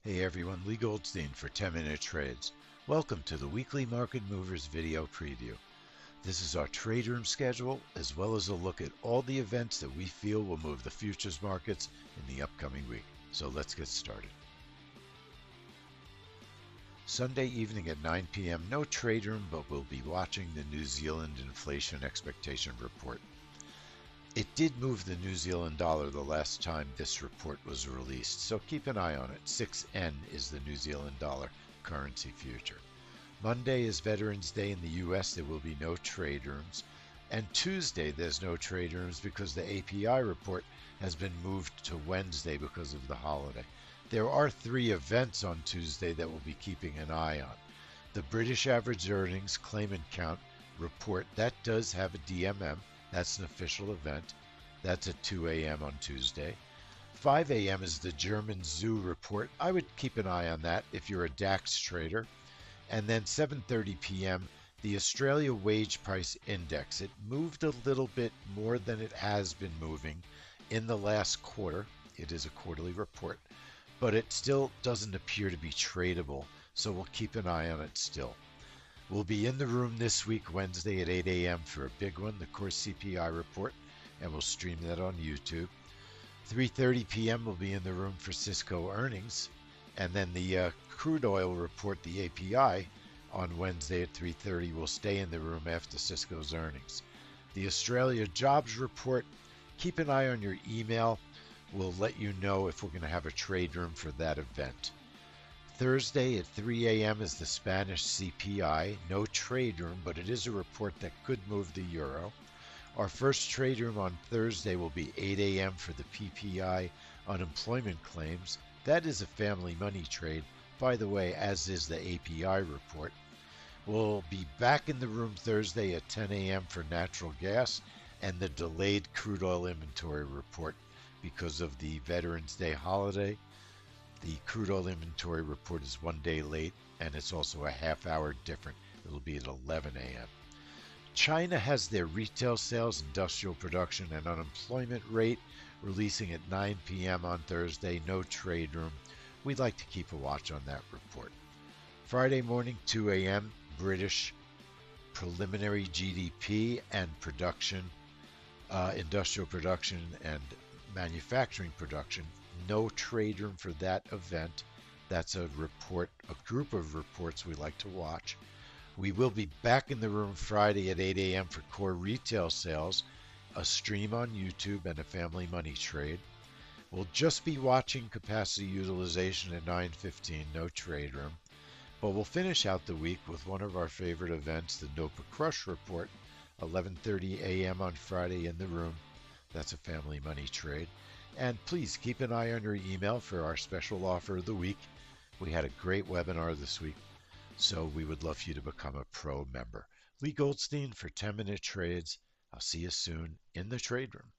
Hey everyone, Leigh Goldstein for 10-Minute Trades. Welcome to the Weekly Market Movers video preview. This is our trade room schedule, as well as a look at all the events that we feel will move the futures markets in the upcoming week. So let's get started. Sunday evening at 9 p.m., no trade room, but we'll be watching the New Zealand inflation expectation report. It did move the New Zealand dollar the last time this report was released, so keep an eye on it. 6N is the New Zealand dollar currency future. Monday is Veterans Day in the U.S. There will be no trade rooms. And Tuesday there's no trade rooms because the API report has been moved to Wednesday because of the holiday. There are 3 events on Tuesday that we'll be keeping an eye on. The British Average Earnings Claimant Count report, that does have a DMM. That's an official event. That's at 2 a.m. on Tuesday. 5 a.m. is the German ZOO report. I would keep an eye on that if you're a DAX trader. And then 7:30 p.m., the Australia Wage Price Index. It moved a little bit more than it has been moving in the last quarter. It is a quarterly report, but it still doesn't appear to be tradable, so we'll keep an eye on it still. We'll be in the room this week, Wednesday at 8 a.m. for a big one, the core CPI report, and we'll stream that on YouTube. 3:30 p.m. we'll be in the room for Cisco earnings, and then the crude oil report, the API, on Wednesday at 3:30. We'll stay in the room after Cisco's earnings. The Australia jobs report, keep an eye on your email. We'll let you know if we're going to have a trade room for that event. Thursday at 3 a.m. is the Spanish CPI. No trade room, but it is a report that could move the euro. Our first trade room on Thursday will be 8 a.m. for the PPI unemployment claims. That is a family money trade, by the way, as is the API report. We'll be back in the room Thursday at 10 a.m. for natural gas and the delayed crude oil inventory report because of the Veterans Day holiday. The crude oil inventory report is 1 day late, and it's also a half hour different. It'll be at 11 a.m. China has their retail sales, industrial production, and unemployment rate releasing at 9 p.m. on Thursday. No trade room. We'd like to keep a watch on that report. Friday morning, 2 a.m., British preliminary GDP and production, industrial production and manufacturing production. No trade room for that event. That's a report, a group of reports we like to watch. We will be back in the room Friday at 8 a.m. for core retail sales, a stream on YouTube, and a family money trade. We'll just be watching capacity utilization at 9:15, no trade room. But we'll finish out the week with one of our favorite events, the NOPA Crush report, 11:30 a.m. on Friday in the room. That's a family money trade. And please keep an eye on your email for our special offer of the week. We had a great webinar this week, so we would love for you to become a pro member. Leigh Goldstein for 10-Minute Trades. I'll see you soon in the trade room.